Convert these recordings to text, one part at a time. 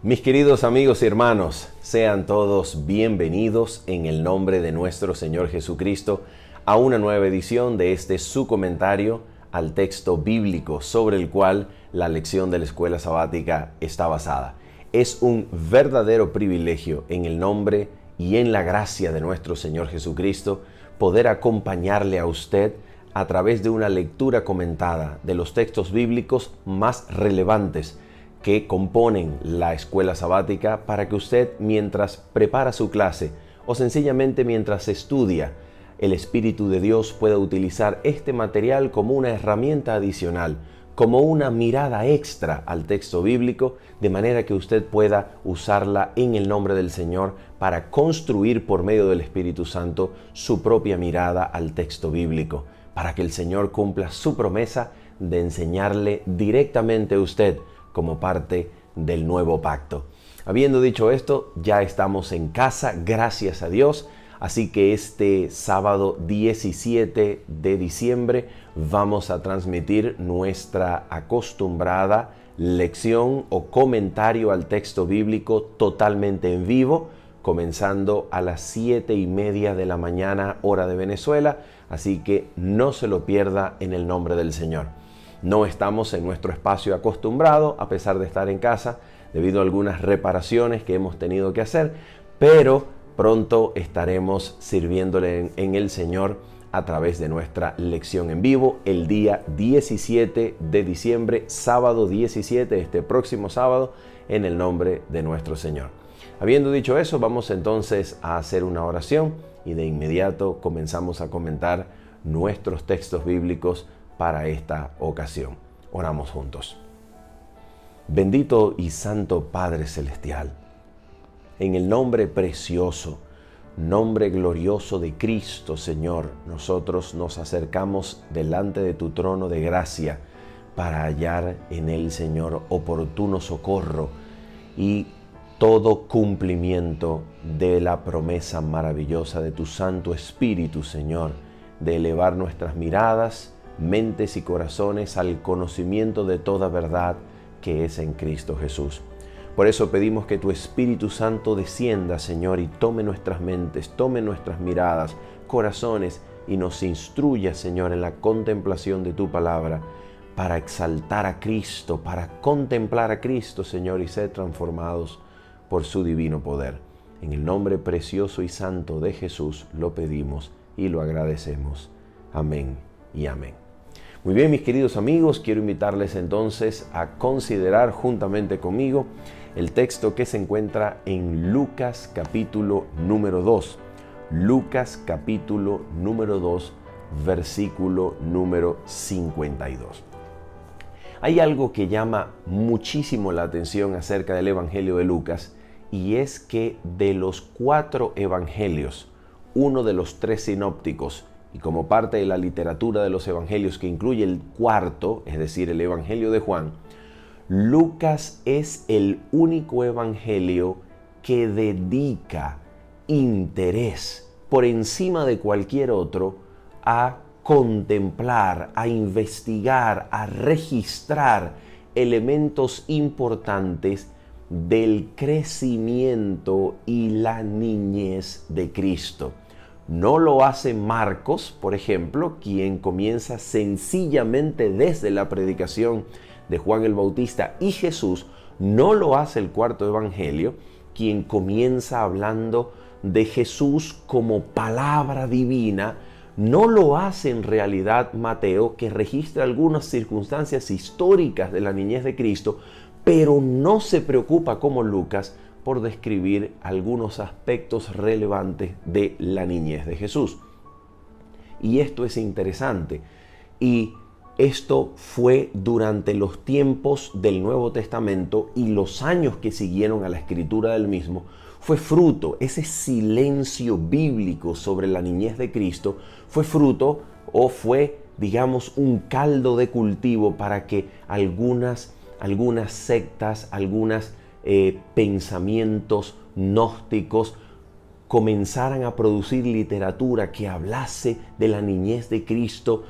Mis queridos amigos y hermanos, sean todos bienvenidos en el nombre de nuestro Señor Jesucristo a una nueva edición de este su comentario al texto bíblico sobre el cual la lección de la escuela sabática está basada. Es un verdadero privilegio en el nombre y en la gracia de nuestro Señor Jesucristo poder acompañarle a usted a través de una lectura comentada de los textos bíblicos más relevantes que componen la escuela sabática para que usted, mientras prepara su clase o sencillamente mientras estudia, el Espíritu de Dios pueda utilizar este material como una herramienta adicional, como una mirada extra al texto bíblico, de manera que usted pueda usarla en el nombre del Señor para construir por medio del Espíritu Santo su propia mirada al texto bíblico, para que el Señor cumpla su promesa de enseñarle directamente a usted como parte del nuevo pacto. Habiendo dicho esto, ya estamos en casa, gracias a Dios. Así que este sábado 17 de diciembre vamos a transmitir nuestra acostumbrada lección o comentario al texto bíblico totalmente en vivo, comenzando a las 7:30 de la mañana, hora de Venezuela. Así que no se lo pierda en el nombre del Señor. No estamos en nuestro espacio acostumbrado, a pesar de estar en casa, debido a algunas reparaciones que hemos tenido que hacer, pero pronto estaremos sirviéndole en el Señor a través de nuestra lección en vivo el día 17 de diciembre, sábado 17, este próximo sábado, en el nombre de nuestro Señor. Habiendo dicho eso, vamos entonces a hacer una oración y de inmediato comenzamos a comentar nuestros textos bíblicos para esta ocasión. Oramos juntos. Bendito y santo Padre Celestial, en el nombre precioso, nombre glorioso de Cristo, Señor, nosotros nos acercamos delante de tu trono de gracia para hallar en él, Señor, oportuno socorro y todo cumplimiento de la promesa maravillosa de tu Santo Espíritu, Señor, de elevar nuestras miradas, mentes y corazones al conocimiento de toda verdad que es en Cristo Jesús. Por eso pedimos que tu Espíritu Santo descienda, Señor, y tome nuestras mentes, tome nuestras miradas, corazones y nos instruya, Señor, en la contemplación de tu palabra para exaltar a Cristo, para contemplar a Cristo, Señor, y ser transformados por su divino poder. En el nombre precioso y santo de Jesús lo pedimos y lo agradecemos. Amén y amén. Muy bien, mis queridos amigos, quiero invitarles entonces a considerar juntamente conmigo el texto que se encuentra en Lucas capítulo número 2. Lucas capítulo número 2, versículo número 52. Hay algo que llama muchísimo la atención acerca del Evangelio de Lucas, y es que de los 4 evangelios, uno de los 3 sinópticos, y como parte de la literatura de los evangelios que incluye el 4, es decir, el Evangelio de Juan, Lucas es el único evangelio que dedica interés por encima de cualquier otro a contemplar, a investigar, a registrar elementos importantes del crecimiento y la niñez de Cristo. No lo hace Marcos, por ejemplo, quien comienza sencillamente desde la predicación de Juan el Bautista y Jesús. No lo hace el 4 evangelio, quien comienza hablando de Jesús como palabra divina. No lo hace en realidad Mateo, que registra algunas circunstancias históricas de la niñez de Cristo, pero no se preocupa como Lucas por describir algunos aspectos relevantes de la niñez de Jesús. Y esto es interesante. Y esto fue durante los tiempos del Nuevo Testamento y los años que siguieron a la escritura del mismo. Fue fruto, ese silencio bíblico sobre la niñez de Cristo, fue fruto o fue, digamos, un caldo de cultivo para que algunas sectas, pensamientos gnósticos comenzaran a producir literatura que hablase de la niñez de Cristo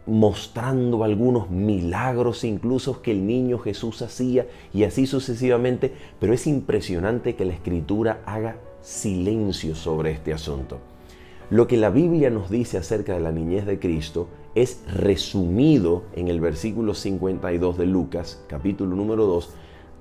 mostrando algunos milagros incluso que el niño Jesús hacía y así sucesivamente, pero es impresionante que la Escritura haga silencio sobre este asunto. Lo que la Biblia nos dice acerca de la niñez de Cristo es resumido en el versículo 52 de Lucas, capítulo número 2,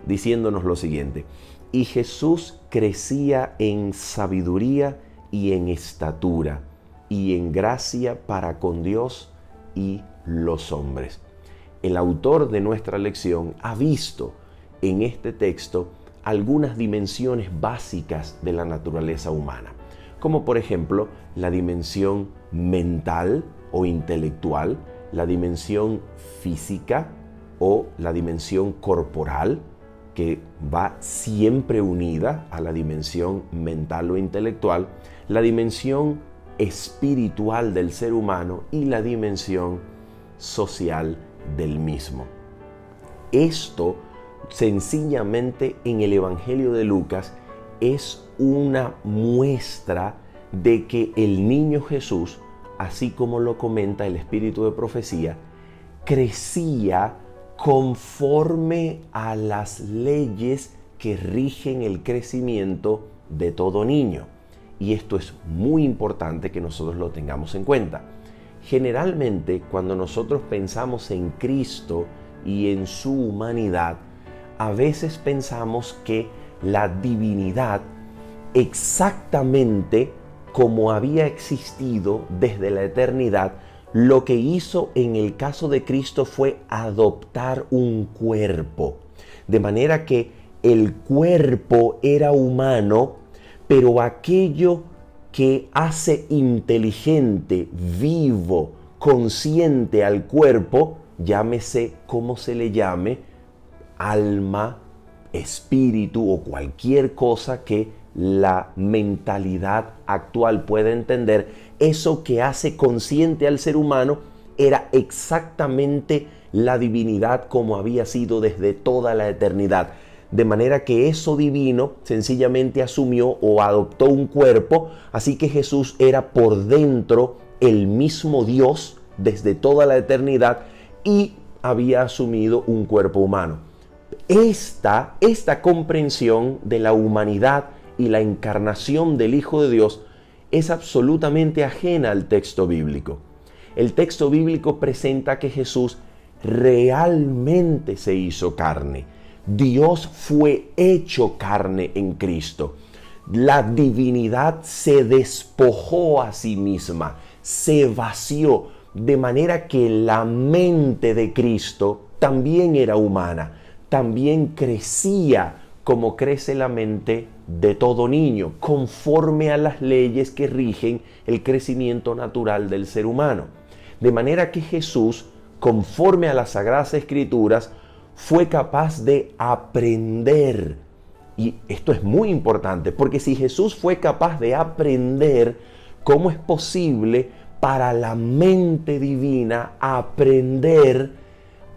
diciéndonos lo siguiente: y Jesús crecía en sabiduría y en estatura y en gracia para con Dios y los hombres. El autor de nuestra lección ha visto en este texto algunas dimensiones básicas de la naturaleza humana, como por ejemplo la dimensión mental o intelectual, la dimensión física o la dimensión corporal, que va siempre unida a la dimensión mental o intelectual, la dimensión espiritual del ser humano y la dimensión social del mismo. Esto sencillamente en el Evangelio de Lucas es una muestra de que el niño Jesús, así como lo comenta el espíritu de profecía, crecía conforme a las leyes que rigen el crecimiento de todo niño. Y esto es muy importante que nosotros lo tengamos en cuenta. Generalmente, cuando nosotros pensamos en Cristo y en su humanidad, a veces pensamos que la divinidad, exactamente como había existido desde la eternidad, lo que hizo en el caso de Cristo fue adoptar un cuerpo. De manera que el cuerpo era humano, pero aquello que hace inteligente, vivo, consciente al cuerpo, llámese como se le llame, alma, espíritu o cualquier cosa que la mentalidad actual pueda entender, eso que hace consciente al ser humano era exactamente la divinidad como había sido desde toda la eternidad. De manera que eso divino sencillamente asumió o adoptó un cuerpo, así que Jesús era por dentro el mismo Dios desde toda la eternidad y había asumido un cuerpo humano. Esta comprensión de la humanidad y la encarnación del Hijo de Dios es absolutamente ajena al texto bíblico. El texto bíblico presenta que Jesús realmente se hizo carne. Dios fue hecho carne en Cristo. La divinidad se despojó a sí misma, se vació, de manera que la mente de Cristo también era humana, también crecía como crece la mente de todo niño, conforme a las leyes que rigen el crecimiento natural del ser humano. De manera que Jesús, conforme a las Sagradas Escrituras, fue capaz de aprender. Y esto es muy importante, porque si Jesús fue capaz de aprender, ¿cómo es posible para la mente divina aprender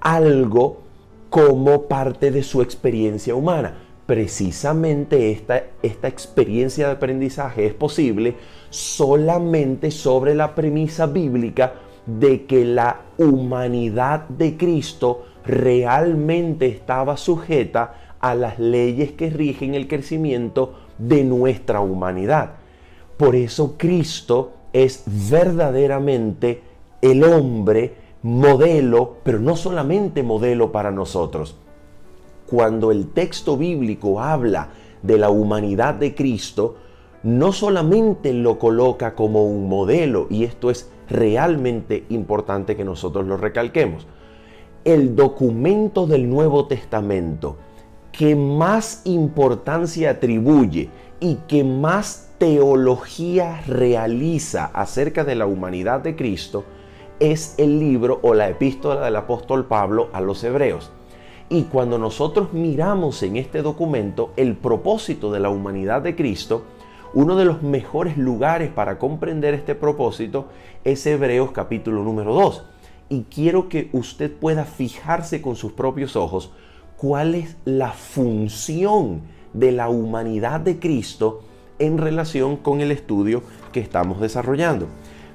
algo como parte de su experiencia humana? Precisamente esta experiencia de aprendizaje es posible solamente sobre la premisa bíblica de que la humanidad de Cristo realmente estaba sujeta a las leyes que rigen el crecimiento de nuestra humanidad. Por eso Cristo es verdaderamente el hombre modelo, pero no solamente modelo para nosotros. Cuando el texto bíblico habla de la humanidad de Cristo, no solamente lo coloca como un modelo, y esto es realmente importante que nosotros lo recalquemos. El documento del Nuevo Testamento que más importancia atribuye y que más teología realiza acerca de la humanidad de Cristo es el libro o la epístola del apóstol Pablo a los Hebreos. Y cuando nosotros miramos en este documento el propósito de la humanidad de Cristo, uno de los mejores lugares para comprender este propósito es Hebreos capítulo número 2. Y quiero que usted pueda fijarse con sus propios ojos cuál es la función de la humanidad de Cristo en relación con el estudio que estamos desarrollando.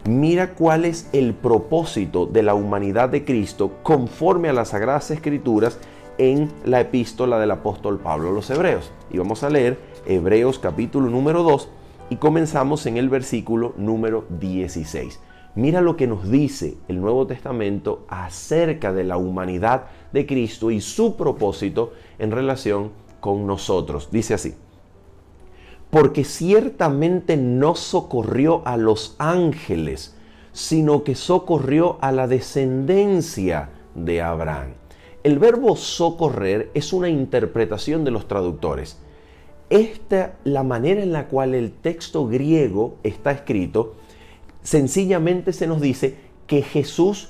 Mira cuál es el propósito de la humanidad de Cristo conforme a las Sagradas Escrituras en la epístola del apóstol Pablo a los Hebreos. Y vamos a leer Hebreos capítulo número 2 y comenzamos en el versículo número 16. Mira lo que nos dice el Nuevo Testamento acerca de la humanidad de Cristo y su propósito en relación con nosotros. Dice así: porque ciertamente no socorrió a los ángeles, sino que socorrió a la descendencia de Abraham. El verbo socorrer es una interpretación de los traductores. La manera en la cual el texto griego está escrito, sencillamente se nos dice que Jesús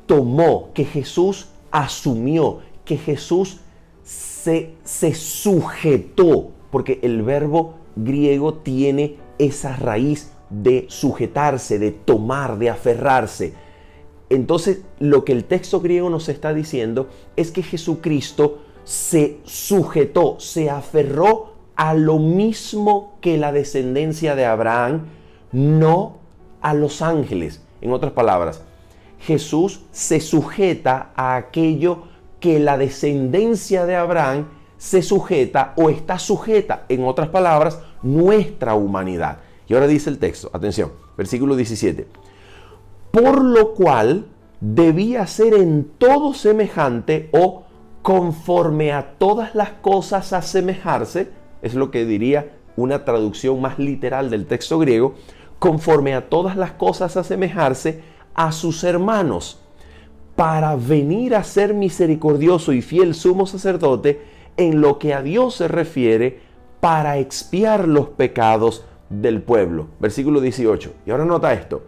tomó, que Jesús asumió, que Jesús se sujetó, porque el verbo griego tiene esa raíz de sujetarse, de tomar, de aferrarse. Entonces, lo que el texto griego nos está diciendo es que Jesucristo se sujetó, se aferró a lo mismo que la descendencia de Abraham, no a los ángeles. En otras palabras, Jesús se sujeta a aquello que la descendencia de Abraham se sujeta o está sujeta. En otras palabras, nuestra humanidad. Y ahora dice el texto, atención, versículo 17. Por lo cual debía ser en todo semejante o conforme a todas las cosas asemejarse, es lo que diría una traducción más literal del texto griego, conforme a todas las cosas asemejarse a sus hermanos, para venir a ser misericordioso y fiel sumo sacerdote en lo que a Dios se refiere, para expiar los pecados del pueblo. Versículo 18. Y ahora nota esto.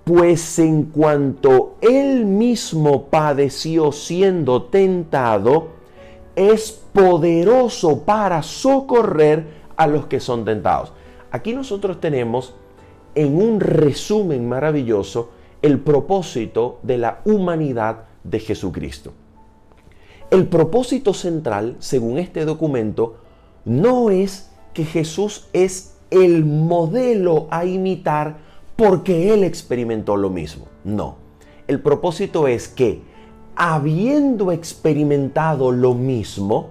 Pues en cuanto él mismo padeció siendo tentado, es poderoso para socorrer a los que son tentados. Aquí nosotros tenemos en un resumen maravilloso el propósito de la humanidad de Jesucristo. El propósito central, según este documento, no es que Jesús es el modelo a imitar porque Él experimentó lo mismo. No. El propósito es que, habiendo experimentado lo mismo,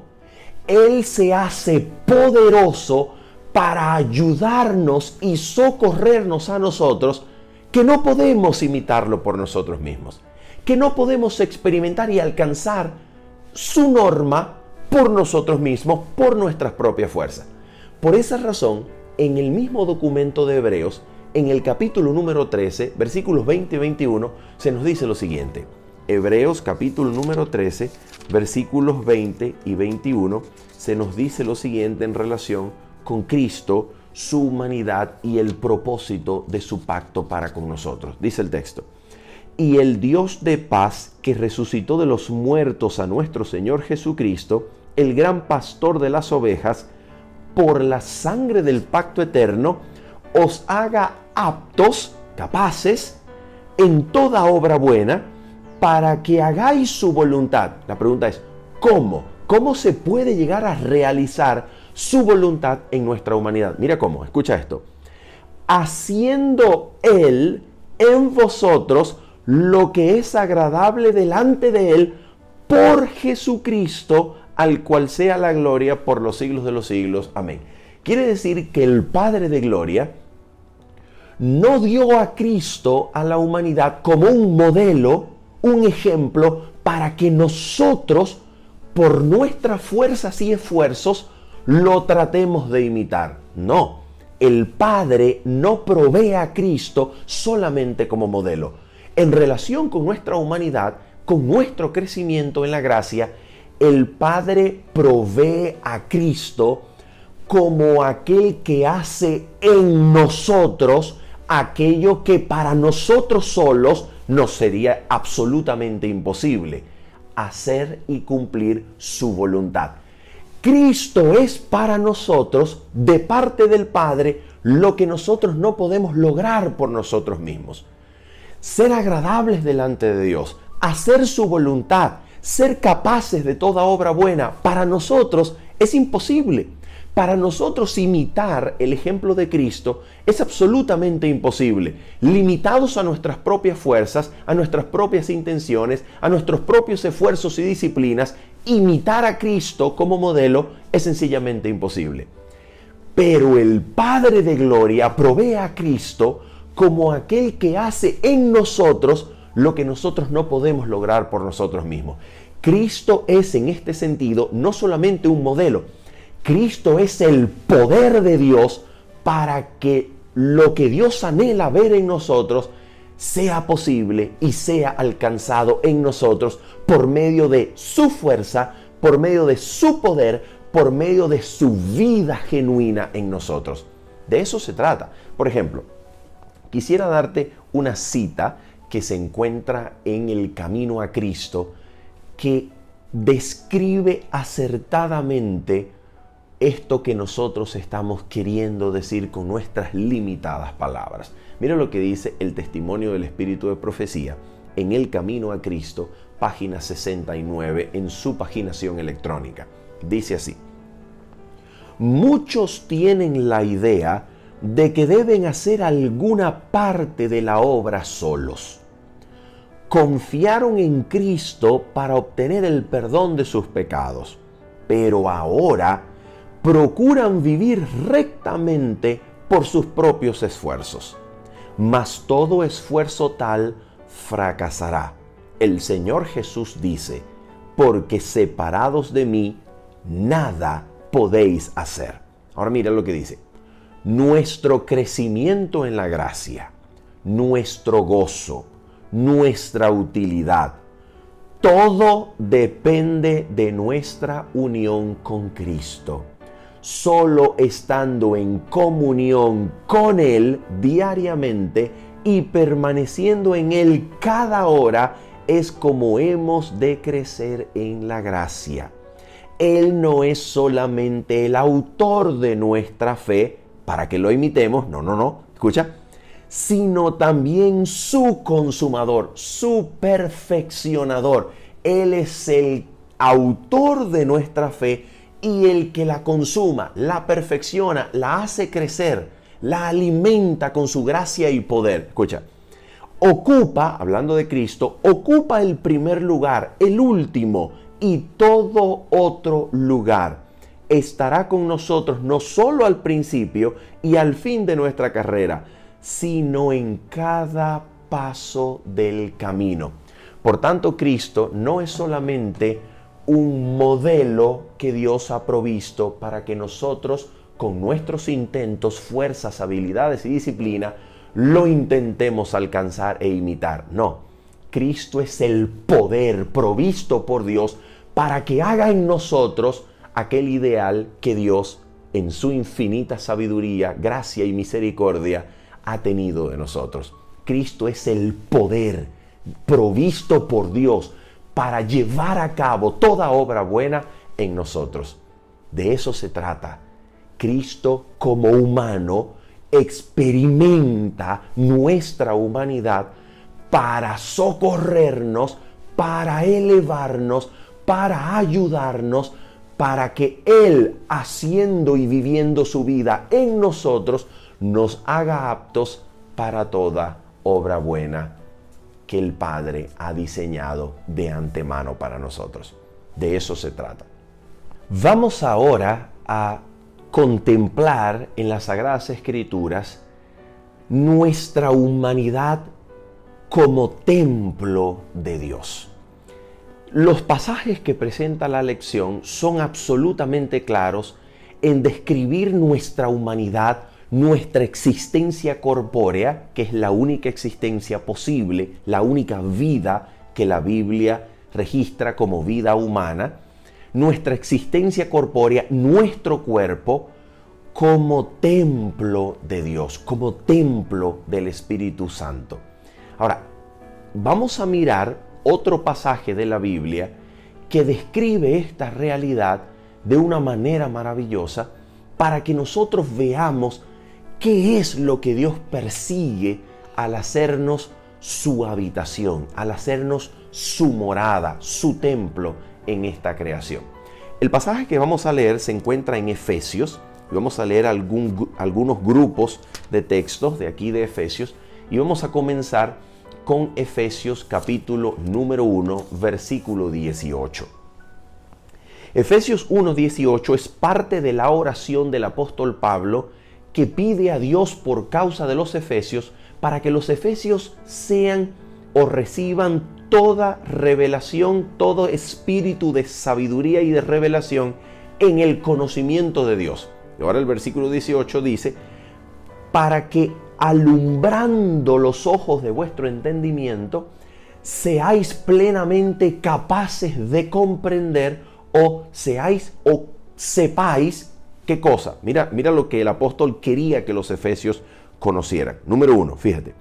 Él se hace poderoso para ayudarnos y socorrernos a nosotros, que no podemos imitarlo por nosotros mismos, que no podemos experimentar y alcanzar su norma por nosotros mismos, por nuestras propias fuerzas. Por esa razón, en el mismo documento de Hebreos, en el capítulo número 13, versículos 20 y 21, se nos dice lo siguiente. Hebreos capítulo número 13, versículos 20 y 21, se nos dice lo siguiente en relación con Cristo, su humanidad y el propósito de su pacto para con nosotros. Dice el texto: y el Dios de paz, que resucitó de los muertos a nuestro Señor Jesucristo, el gran pastor de las ovejas, por la sangre del pacto eterno, os haga aptos, capaces, en toda obra buena, para que hagáis su voluntad. La pregunta es, ¿cómo? ¿Cómo se puede llegar a realizar su voluntad en nuestra humanidad? Mira cómo, escucha esto. Haciendo Él en vosotros lo que es agradable delante de Él por Jesucristo, al cual sea la gloria por los siglos de los siglos. Amén. Quiere decir que el Padre de Gloria no dio a Cristo a la humanidad como un modelo, un ejemplo, para que nosotros, por nuestras fuerzas y esfuerzos, lo tratemos de imitar. No, el Padre no provee a Cristo solamente como modelo. En relación con nuestra humanidad, con nuestro crecimiento en la gracia, el Padre provee a Cristo como aquel que hace en nosotros aquello que para nosotros solos nos sería absolutamente imposible: hacer y cumplir su voluntad. Cristo es para nosotros, de parte del Padre, lo que nosotros no podemos lograr por nosotros mismos. Ser agradables delante de Dios, hacer su voluntad, ser capaces de toda obra buena, para nosotros es imposible. Para nosotros imitar el ejemplo de Cristo es absolutamente imposible. Limitados a nuestras propias fuerzas, a nuestras propias intenciones, a nuestros propios esfuerzos y disciplinas, imitar a Cristo como modelo es sencillamente imposible. Pero el Padre de Gloria provee a Cristo como aquel que hace en nosotros lo que nosotros no podemos lograr por nosotros mismos. Cristo es en este sentido no solamente un modelo, Cristo es el poder de Dios para que lo que Dios anhela ver en nosotros sea posible y sea alcanzado en nosotros por medio de su fuerza, por medio de su poder, por medio de su vida genuina en nosotros. De eso se trata. Por ejemplo, quisiera darte una cita que se encuentra en el Camino a Cristo que describe acertadamente esto que nosotros estamos queriendo decir con nuestras limitadas palabras. Mira lo que dice el Testimonio del Espíritu de Profecía en el Camino a Cristo, página 69, en su paginación electrónica. Dice así: muchos tienen la idea de que deben hacer alguna parte de la obra solos. Confiaron en Cristo para obtener el perdón de sus pecados, pero ahora procuran vivir rectamente por sus propios esfuerzos. Mas todo esfuerzo tal fracasará. El Señor Jesús dice: porque separados de mí, nada podéis hacer. Ahora mira lo que dice: nuestro crecimiento en la gracia, nuestro gozo, nuestra utilidad, todo depende de nuestra unión con Cristo. Solo estando en comunión con Él diariamente y permaneciendo en Él cada hora es como hemos de crecer en la gracia. Él no es solamente el autor de nuestra fe para que lo imitemos, no, escucha, sino también su consumador, su perfeccionador. Él es el autor de nuestra fe y el que la consuma, la perfecciona, la hace crecer, la alimenta con su gracia y poder. Escucha, ocupa, hablando de Cristo, ocupa el primer lugar, el último y todo otro lugar. Estará con nosotros no solo al principio y al fin de nuestra carrera, sino en cada paso del camino. Por tanto, Cristo no es solamente un modelo que Dios ha provisto para que nosotros, con nuestros intentos, fuerzas, habilidades y disciplina, lo intentemos alcanzar e imitar. No, Cristo es el poder provisto por Dios para que haga en nosotros aquel ideal que Dios, en su infinita sabiduría, gracia y misericordia, ha tenido de nosotros. Cristo es el poder provisto por Dios para llevar a cabo toda obra buena en nosotros. De eso se trata. Cristo, como humano, experimenta nuestra humanidad para socorrernos, para elevarnos, para ayudarnos, para que Él, haciendo y viviendo su vida en nosotros, nos haga aptos para toda obra buena que el Padre ha diseñado de antemano para nosotros. De eso se trata. Vamos ahora a contemplar en las Sagradas Escrituras nuestra humanidad como templo de Dios. Los pasajes que presenta la lección son absolutamente claros en describir nuestra humanidad, nuestra existencia corpórea, que es la única existencia posible, la única vida que la Biblia registra como vida humana, nuestra existencia corpórea, nuestro cuerpo, como templo de Dios, como templo del Espíritu Santo. Ahora, vamos a mirar otro pasaje de la Biblia que describe esta realidad de una manera maravillosa para que nosotros veamos qué es lo que Dios persigue al hacernos su habitación, al hacernos su morada, su templo en esta creación. El pasaje que vamos a leer se encuentra en Efesios, y vamos a leer algunos grupos de textos de aquí de Efesios, y vamos a comenzar con Efesios capítulo número 1, versículo 18. Efesios 1:18 es parte de la oración del apóstol Pablo que pide a Dios por causa de los efesios para que los efesios sean o reciban toda revelación, todo espíritu de sabiduría y de revelación en el conocimiento de Dios. Y ahora el versículo 18 dice, para que alumbrando los ojos de vuestro entendimiento, seáis plenamente capaces de comprender o sepáis qué cosa. Mira lo que el apóstol quería que los efesios conocieran. Número 1, fíjate.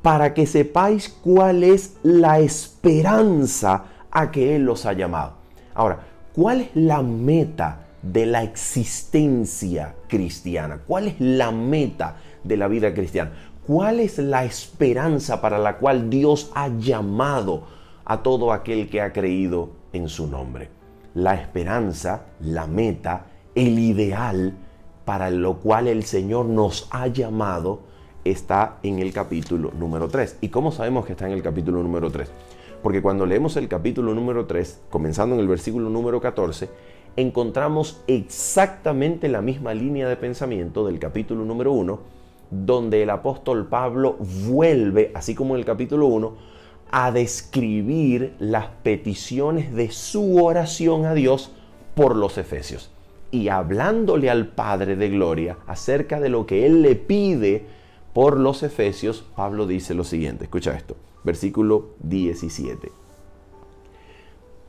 Para que sepáis cuál es la esperanza a que Él los ha llamado. Ahora, ¿cuál es la meta de la existencia cristiana? ¿Cuál es la meta de la vida cristiana? ¿Cuál es la esperanza para la cual Dios ha llamado a todo aquel que ha creído en su nombre? La esperanza, la meta, el ideal para lo cual el Señor nos ha llamado está en el capítulo número 3. ¿Y cómo sabemos que está en el capítulo número 3? Porque cuando leemos el capítulo número 3, comenzando en el versículo número 14, encontramos exactamente la misma línea de pensamiento del capítulo número 1, donde el apóstol Pablo vuelve, así como en el capítulo 1, a describir las peticiones de su oración a Dios por los efesios. Y hablándole al Padre de Gloria acerca de lo que Él le pide por los efesios, Pablo dice lo siguiente, escucha esto, versículo 17.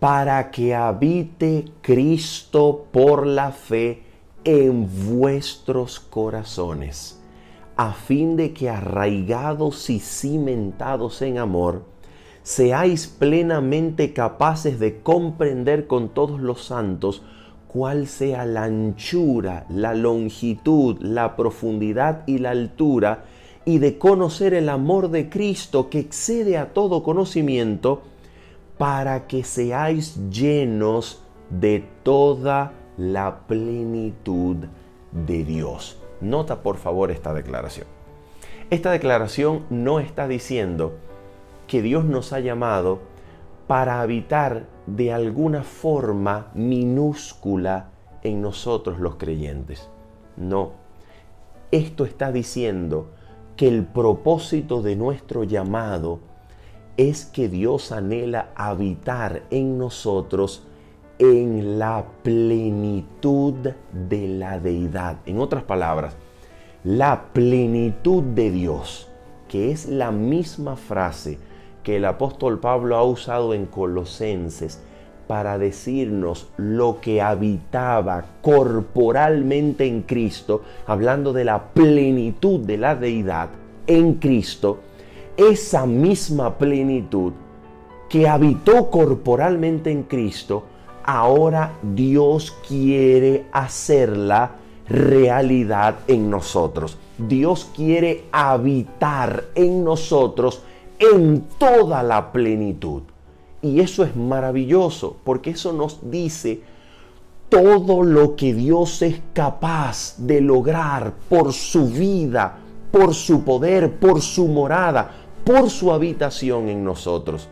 Para que habite Cristo por la fe en vuestros corazones, a fin de que arraigados y cimentados en amor, seáis plenamente capaces de comprender con todos los santos cuál sea la anchura, la longitud, la profundidad y la altura, y de conocer el amor de Cristo que excede a todo conocimiento, para que seáis llenos de toda la plenitud de Dios. Nota por favor esta declaración. Esta declaración no está diciendo que Dios nos ha llamado para habitar de alguna forma minúscula en nosotros los creyentes. No. Esto está diciendo que el propósito de nuestro llamado es que Dios anhela habitar en nosotros en la plenitud de la deidad. En otras palabras, la plenitud de Dios, que es la misma frase que el apóstol Pablo ha usado en Colosenses para decirnos lo que habitaba corporalmente en Cristo, hablando de la plenitud de la deidad en Cristo. Esa misma plenitud que habitó corporalmente en Cristo, ahora Dios quiere hacerla realidad en nosotros. Dios quiere habitar en nosotros en toda la plenitud. Y eso es maravilloso, porque eso nos dice todo lo que Dios es capaz de lograr por su vida, por su poder, por su morada, por su habitación en nosotros.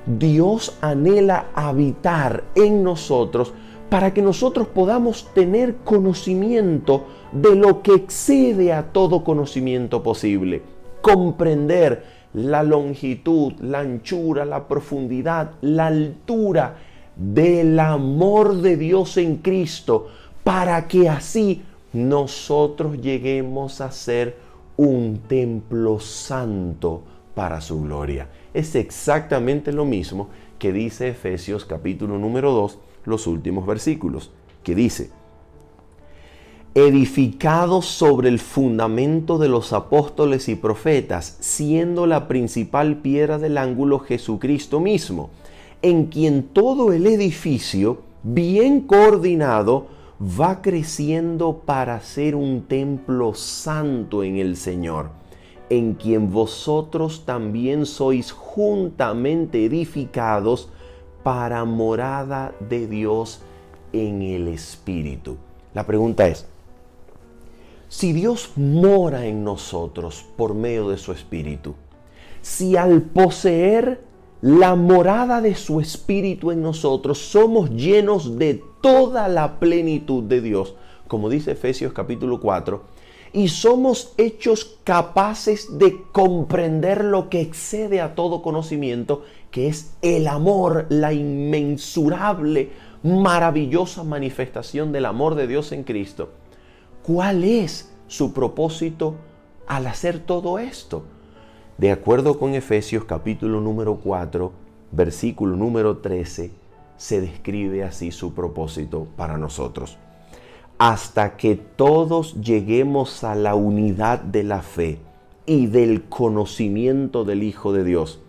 Dios anhela habitar en nosotros para que nosotros podamos tener conocimiento de lo que excede a todo conocimiento posible, comprender la longitud, la anchura, la profundidad, la altura del amor de Dios en Cristo, para que así nosotros lleguemos a ser un templo santo para su gloria. Es exactamente lo mismo que dice Efesios capítulo número 2, los últimos versículos, que dice: edificados sobre el fundamento de los apóstoles y profetas, siendo la principal piedra del ángulo Jesucristo mismo, en quien todo el edificio, bien coordinado, va creciendo para ser un templo santo en el Señor, en quien vosotros también sois juntamente edificados para morada de Dios en el Espíritu. La pregunta es, si Dios mora en nosotros por medio de su Espíritu, si al poseer la morada de su Espíritu en nosotros somos llenos de toda la plenitud de Dios, como dice Efesios capítulo 4, y somos hechos capaces de comprender lo que excede a todo conocimiento, que es el amor, la inmensurable, maravillosa manifestación del amor de Dios en Cristo. ¿Cuál es su propósito al hacer todo esto? De acuerdo con Efesios capítulo número 4, versículo número 13, se describe así su propósito para nosotros. Hasta que todos lleguemos a la unidad de la fe y del conocimiento del Hijo de Dios,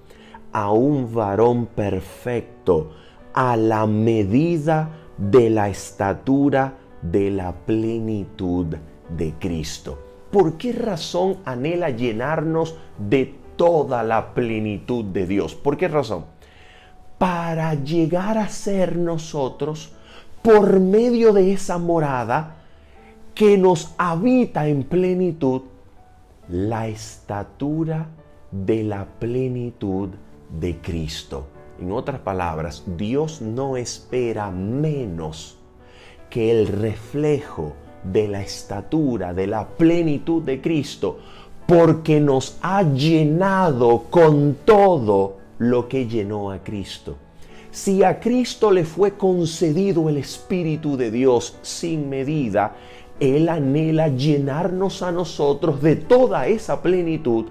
a un varón perfecto, a la medida de la estatura de la plenitud de Cristo. ¿Por qué razón anhela llenarnos de toda la plenitud de Dios? ¿Por qué razón? Para llegar a ser nosotros, por medio de esa morada que nos habita en plenitud, la estatura de la plenitud de Cristo. En otras palabras, Dios no espera menos que el reflejo de la estatura, de la plenitud de Cristo, porque nos ha llenado con todo lo que llenó a Cristo. Si a Cristo le fue concedido el Espíritu de Dios sin medida, Él anhela llenarnos a nosotros de toda esa plenitud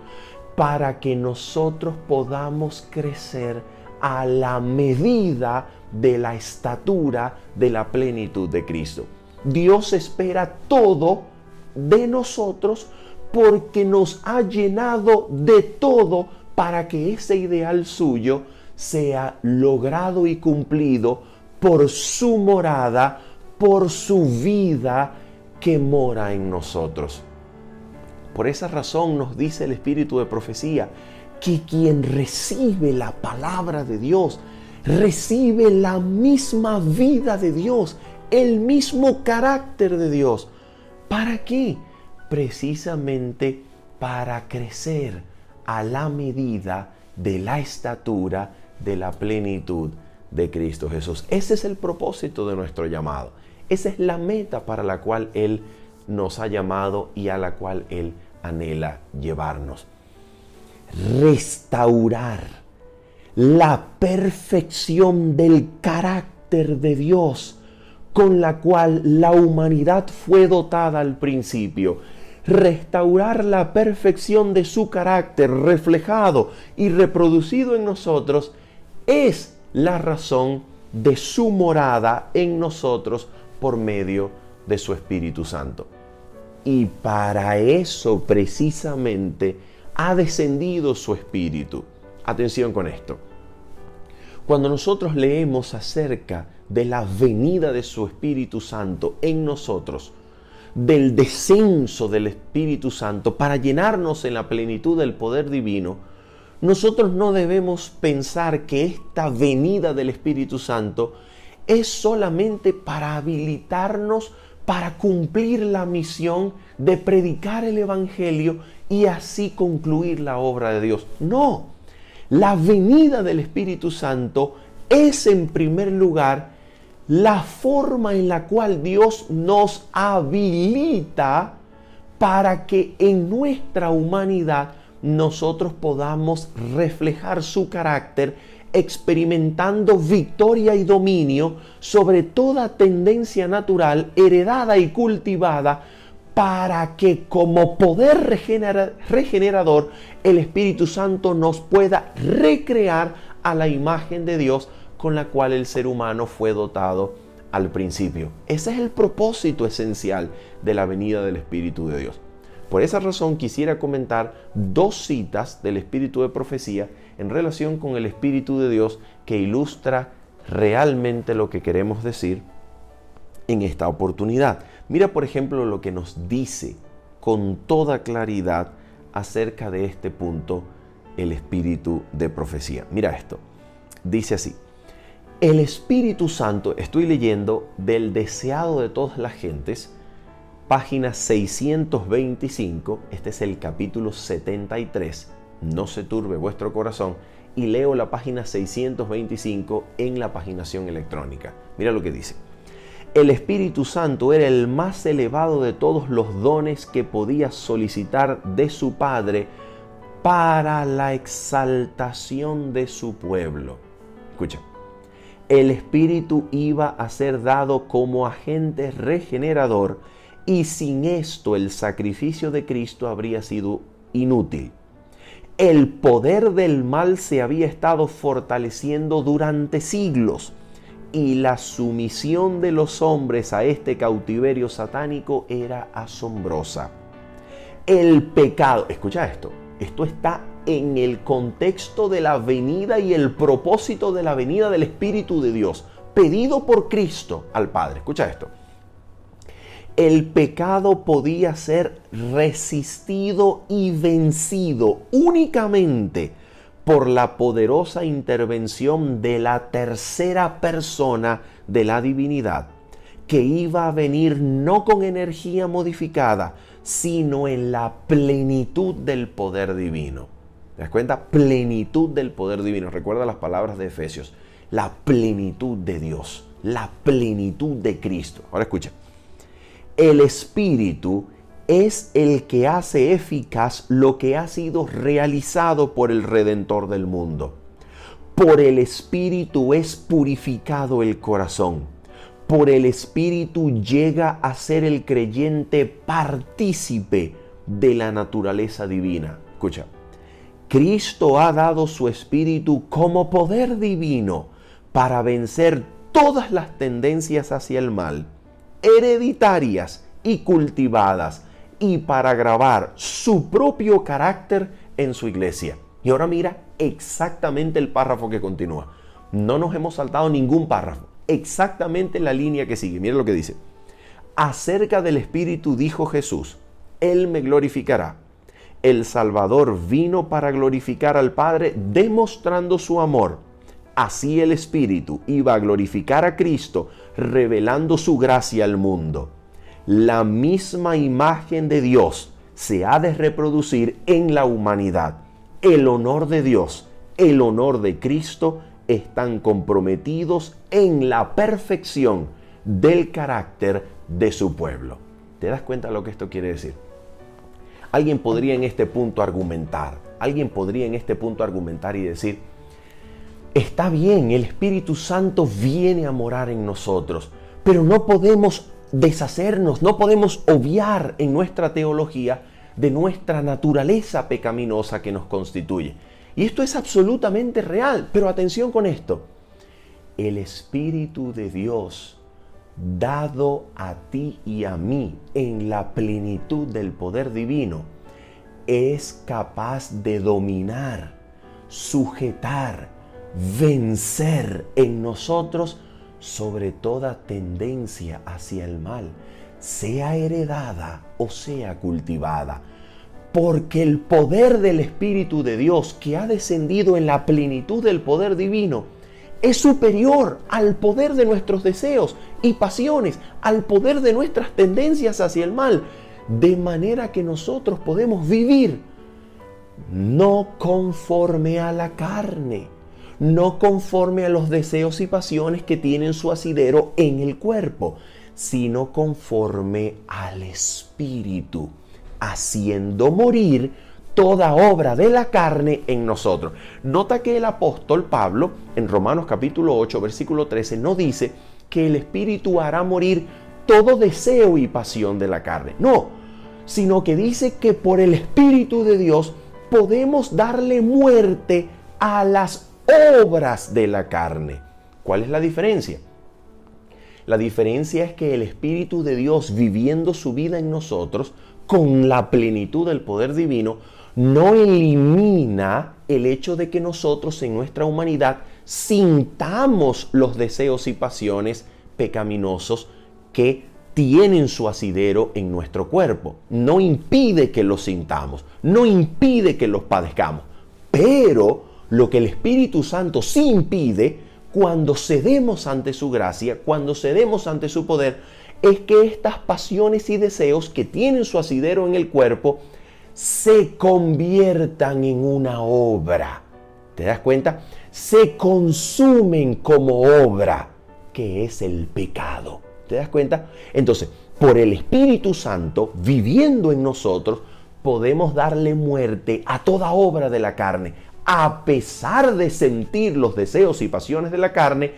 para que nosotros podamos crecer a la medida de la estatura de la plenitud de Cristo. Dios espera todo de nosotros porque nos ha llenado de todo para que ese ideal suyo sea logrado y cumplido por su morada, por su vida que mora en nosotros. Por esa razón nos dice el Espíritu de profecía que quien recibe la palabra de Dios, recibe la misma vida de Dios, el mismo carácter de Dios. ¿Para qué? Precisamente para crecer a la medida de la estatura de la plenitud de Cristo Jesús. Ese es el propósito de nuestro llamado. Esa es la meta para la cual Él nos ha llamado y a la cual Él anhela llevarnos. Restaurar la perfección del carácter de Dios con la cual la humanidad fue dotada al principio. Restaurar la perfección de su carácter reflejado y reproducido en nosotros es la razón de su morada en nosotros por medio de su Espíritu Santo. Y para eso precisamente ha descendido su Espíritu. Atención con esto. Cuando nosotros leemos acerca de la venida de su Espíritu Santo en nosotros, del descenso del Espíritu Santo para llenarnos en la plenitud del poder divino, nosotros no debemos pensar que esta venida del Espíritu Santo es solamente para habilitarnos para cumplir la misión de predicar el Evangelio y así concluir la obra de Dios. No, la venida del Espíritu Santo es en primer lugar la forma en la cual Dios nos habilita para que en nuestra humanidad nosotros podamos reflejar su carácter, experimentando victoria y dominio sobre toda tendencia natural heredada y cultivada, para que como poder regenerador el Espíritu Santo nos pueda recrear a la imagen de Dios con la cual el ser humano fue dotado al principio. Ese es el propósito esencial de la venida del Espíritu de Dios. Por esa razón quisiera comentar dos citas del Espíritu de profecía en relación con el Espíritu de Dios que ilustra realmente lo que queremos decir en esta oportunidad. Mira, por ejemplo, lo que nos dice con toda claridad acerca de este punto el Espíritu de profecía. Mira esto. Dice así: El Espíritu Santo, estoy leyendo del Deseado de todas las gentes, página 625, este es el capítulo 73, no se turbe vuestro corazón, y leo la página 625 en la paginación electrónica. Mira lo que dice. El Espíritu Santo era el más elevado de todos los dones que podía solicitar de su Padre para la exaltación de su pueblo. Escucha. El Espíritu iba a ser dado como agente regenerador y sin esto el sacrificio de Cristo habría sido inútil. El poder del mal se había estado fortaleciendo durante siglos y la sumisión de los hombres a este cautiverio satánico era asombrosa. El pecado, escucha esto está en el contexto de la venida y el propósito de la venida del Espíritu de Dios, pedido por Cristo al Padre. Escucha esto. El pecado podía ser resistido y vencido únicamente por la poderosa intervención de la tercera persona de la divinidad, que iba a venir no con energía modificada, sino en la plenitud del poder divino. ¿Te das cuenta? Plenitud del poder divino. Recuerda las palabras de Efesios. La plenitud de Dios, la plenitud de Cristo. Ahora escucha. El Espíritu es el que hace eficaz lo que ha sido realizado por el Redentor del mundo. Por el Espíritu es purificado el corazón. Por el Espíritu llega a ser el creyente partícipe de la naturaleza divina. Escucha. Cristo ha dado su Espíritu como poder divino para vencer todas las tendencias hacia el mal, hereditarias y cultivadas, y para grabar su propio carácter en su iglesia. Y ahora mira exactamente el párrafo que continúa. No nos hemos saltado ningún párrafo. Exactamente la línea que sigue. Mira lo que dice. Acerca del Espíritu dijo Jesús, Él me glorificará. El Salvador vino para glorificar al Padre, demostrando su amor. Así el Espíritu iba a glorificar a Cristo, revelando su gracia al mundo. La misma imagen de Dios se ha de reproducir en la humanidad. El honor de Dios, el honor de Cristo están comprometidos en la perfección del carácter de su pueblo. ¿Te das cuenta de lo que esto quiere decir? Alguien podría en este punto argumentar y decir, está bien, el Espíritu Santo viene a morar en nosotros, pero no podemos deshacernos, no podemos obviar en nuestra teología de nuestra naturaleza pecaminosa que nos constituye. Y esto es absolutamente real, pero atención con esto. El Espíritu de Dios dado a ti y a mí en la plenitud del poder divino, es capaz de dominar, sujetar, vencer en nosotros sobre toda tendencia hacia el mal, sea heredada o sea cultivada. Porque el poder del Espíritu de Dios que ha descendido en la plenitud del poder divino es superior al poder de nuestros deseos y pasiones, al poder de nuestras tendencias hacia el mal, de manera que nosotros podemos vivir no conforme a la carne, no conforme a los deseos y pasiones que tienen su asidero en el cuerpo, sino conforme al Espíritu, haciendo morir toda obra de la carne en nosotros. Nota que el apóstol Pablo, en Romanos capítulo 8, versículo 13, no dice que el Espíritu hará morir todo deseo y pasión de la carne. No, sino que dice que por el Espíritu de Dios podemos darle muerte a las obras de la carne. ¿Cuál es la diferencia? La diferencia es que el Espíritu de Dios, viviendo su vida en nosotros, con la plenitud del poder divino, no elimina el hecho de que nosotros en nuestra humanidad sintamos los deseos y pasiones pecaminosos que tienen su asidero en nuestro cuerpo. No impide que los sintamos, no impide que los padezcamos, pero lo que el Espíritu Santo sí impide, cuando cedemos ante su gracia, cuando cedemos ante su poder, es que estas pasiones y deseos que tienen su asidero en el cuerpo se conviertan en una obra. ¿Te das cuenta? Se consumen como obra, que es el pecado. ¿Te das cuenta? Entonces, por el Espíritu Santo viviendo en nosotros, podemos darle muerte a toda obra de la carne, a pesar de sentir los deseos y pasiones de la carne,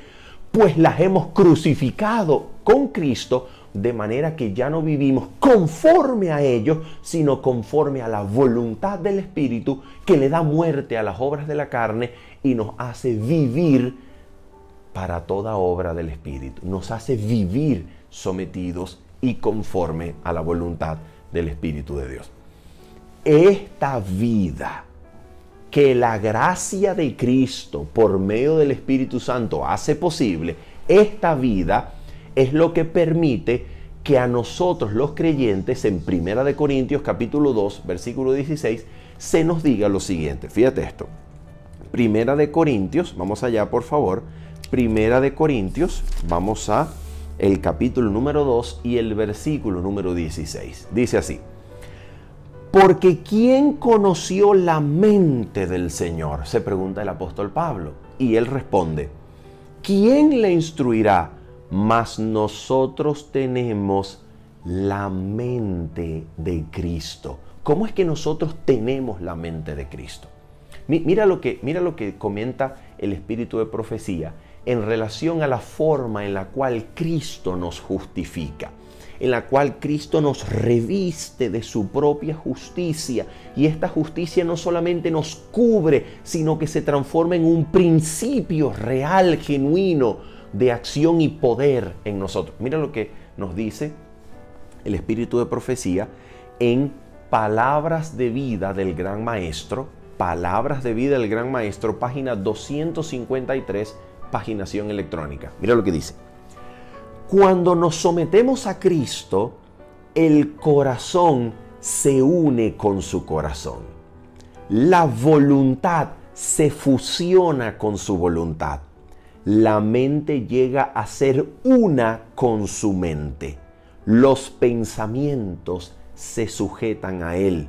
pues las hemos crucificado con Cristo, de manera que ya no vivimos conforme a ellos, sino conforme a la voluntad del Espíritu, que le da muerte a las obras de la carne y nos hace vivir para toda obra del Espíritu. Nos hace vivir sometidos y conforme a la voluntad del Espíritu de Dios. Esta vida que la gracia de Cristo por medio del Espíritu Santo hace posible, esta vida es lo que permite que a nosotros los creyentes en 1 Corintios capítulo 2 versículo 16 se nos diga lo siguiente. Fíjate esto. 1 Corintios, vamos allá por favor. 1 Corintios, vamos a el capítulo número 2 y el versículo número 16. Dice así: porque ¿quién conoció la mente del Señor? Se pregunta el apóstol Pablo. Y él responde: ¿quién le instruirá? Mas nosotros tenemos la mente de Cristo. ¿Cómo es que nosotros tenemos la mente de Cristo? Mira lo que comenta el espíritu de profecía en relación a la forma en la cual Cristo nos justifica, en la cual Cristo nos reviste de su propia justicia, y esta justicia no solamente nos cubre, sino que se transforma en un principio real, genuino, de acción y poder en nosotros. Mira lo que nos dice el espíritu de profecía en Palabras de Vida del Gran Maestro, Palabras de Vida del Gran Maestro, página 253, paginación electrónica. Mira lo que dice: cuando nos sometemos a Cristo, el corazón se une con su corazón. La voluntad se fusiona con su voluntad. La mente llega a ser una con su mente. Los pensamientos se sujetan a él.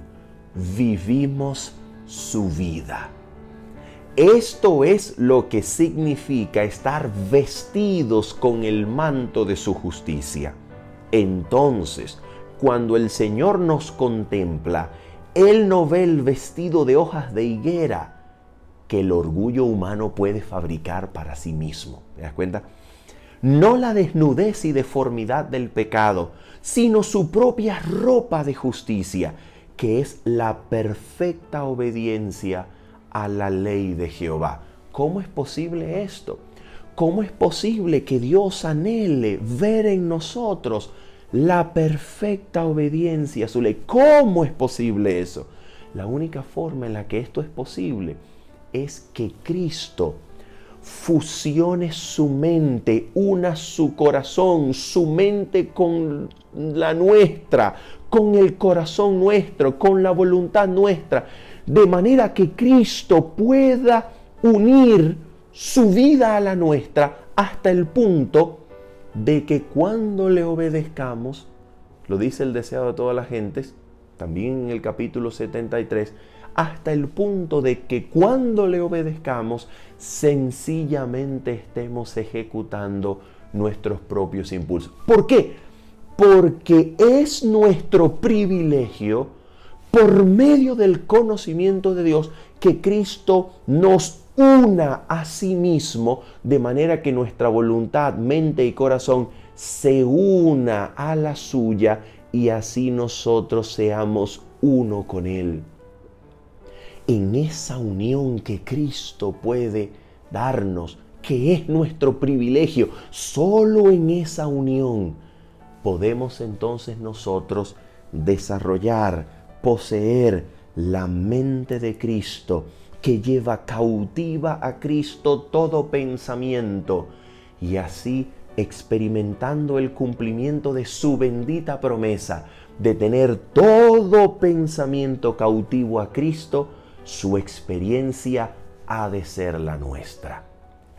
Vivimos su vida. Esto es lo que significa estar vestidos con el manto de su justicia. Entonces, cuando el Señor nos contempla, Él no ve el vestido de hojas de higuera que el orgullo humano puede fabricar para sí mismo. ¿Te das cuenta? No la desnudez y deformidad del pecado, sino su propia ropa de justicia, que es la perfecta obediencia a la ley de Jehová. ¿Cómo es posible esto? ¿Cómo es posible que Dios anhele ver en nosotros la perfecta obediencia a su ley? ¿Cómo es posible eso? La única forma en la que esto es posible es que Cristo fusione su mente, una su corazón, su mente con la nuestra, con el corazón nuestro, con la voluntad nuestra, de manera que Cristo pueda unir su vida a la nuestra hasta el punto de que cuando le obedezcamos, lo dice el deseado de todas las gentes, también en el capítulo 73, hasta el punto de que cuando le obedezcamos, sencillamente estemos ejecutando nuestros propios impulsos. ¿Por qué? Porque es nuestro privilegio, por medio del conocimiento de Dios, que Cristo nos una a sí mismo, de manera que nuestra voluntad, mente y corazón se una a la suya, y así nosotros seamos uno con Él. En esa unión que Cristo puede darnos, que es nuestro privilegio, solo en esa unión podemos entonces nosotros desarrollar, poseer la mente de Cristo, que lleva cautiva a Cristo todo pensamiento, y así experimentando el cumplimiento de su bendita promesa de tener todo pensamiento cautivo a Cristo, su experiencia ha de ser la nuestra.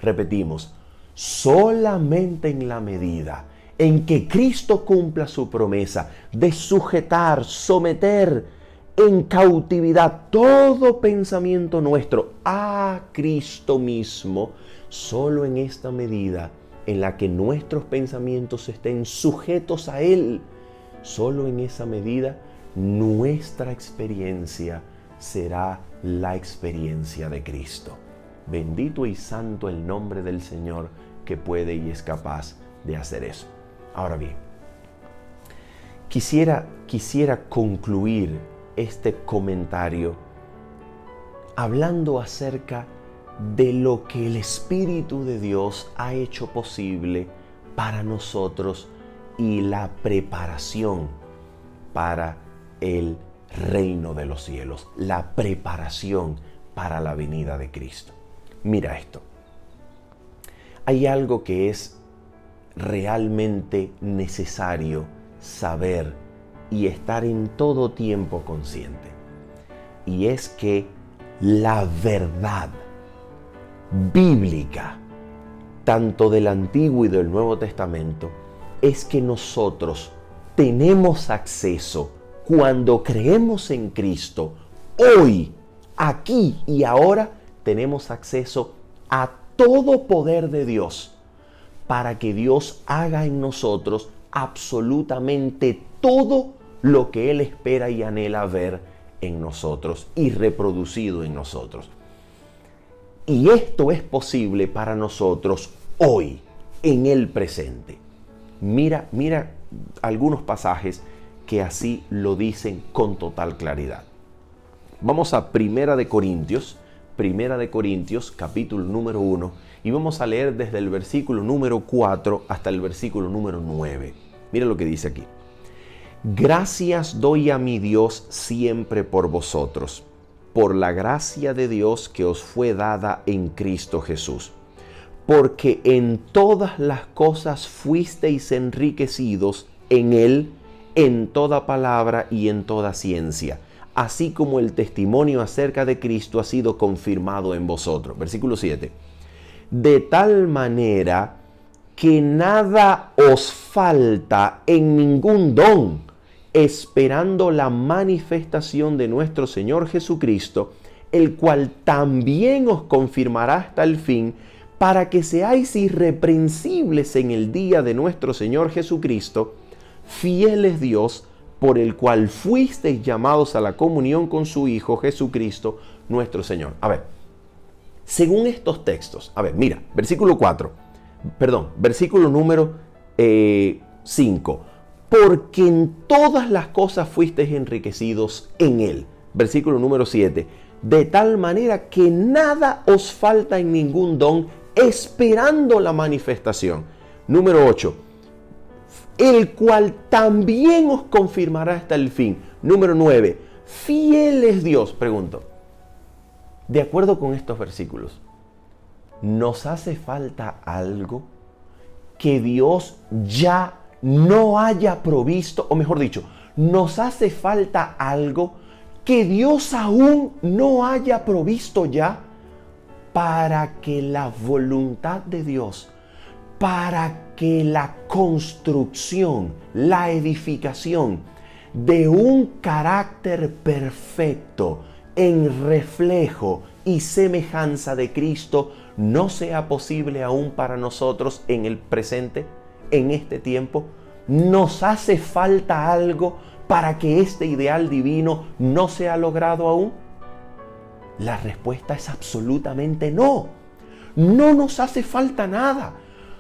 Repetimos, solamente en la medida en que Cristo cumpla su promesa de sujetar, someter en cautividad todo pensamiento nuestro a Cristo mismo, solo en esta medida en la que nuestros pensamientos estén sujetos a Él, solo en esa medida nuestra experiencia será la experiencia de Cristo. Bendito y santo el nombre del Señor que puede y es capaz de hacer eso. Ahora bien, quisiera concluir este comentario hablando acerca de lo que el Espíritu de Dios ha hecho posible para nosotros y la preparación para el reino de los cielos, la preparación para la venida de Cristo. Mira esto. Hay algo que es realmente necesario saber y estar en todo tiempo consciente. Y es que la verdad bíblica, tanto del Antiguo y del Nuevo Testamento, es que nosotros tenemos acceso cuando creemos en Cristo. Hoy, aquí y ahora, tenemos acceso a todo poder de Dios para que Dios haga en nosotros absolutamente todo lo que Él espera y anhela ver en nosotros y reproducido en nosotros. Y esto es posible para nosotros hoy, en el presente. Mira algunos pasajes que así lo dicen con total claridad. Vamos a Primera de Corintios capítulo número 1, y vamos a leer desde el versículo número 4 hasta el versículo número 9. Mira lo que dice aquí. Gracias doy a mi Dios siempre por vosotros, por la gracia de Dios que os fue dada en Cristo Jesús, porque en todas las cosas fuisteis enriquecidos en Él, en toda palabra y en toda ciencia, así como el testimonio acerca de Cristo ha sido confirmado en vosotros. Versículo 7. De tal manera que nada os falta en ningún don, esperando la manifestación de nuestro Señor Jesucristo, el cual también os confirmará hasta el fin, para que seáis irreprensibles en el día de nuestro Señor Jesucristo. Fiel es Dios, por el cual fuisteis llamados a la comunión con su Hijo Jesucristo, nuestro Señor. A ver, según estos textos, mira, versículo número 5. Porque en todas las cosas fuisteis enriquecidos en Él. Versículo número 7. De tal manera que nada os falta en ningún don, esperando la manifestación. Número 8. El cual también os confirmará hasta el fin. Número 9. Fiel es Dios. Pregunto, de acuerdo con estos versículos, ¿nos hace falta algo que Dios ya no haya provisto? O mejor dicho, ¿nos hace falta algo que Dios aún no haya provisto ya para que la voluntad de Dios, para que la construcción, la edificación de un carácter perfecto en reflejo y semejanza de Cristo no sea posible aún para nosotros en el presente, en este tiempo? ¿Nos hace falta algo para que este ideal divino no sea logrado aún? La respuesta es absolutamente no. No nos hace falta nada.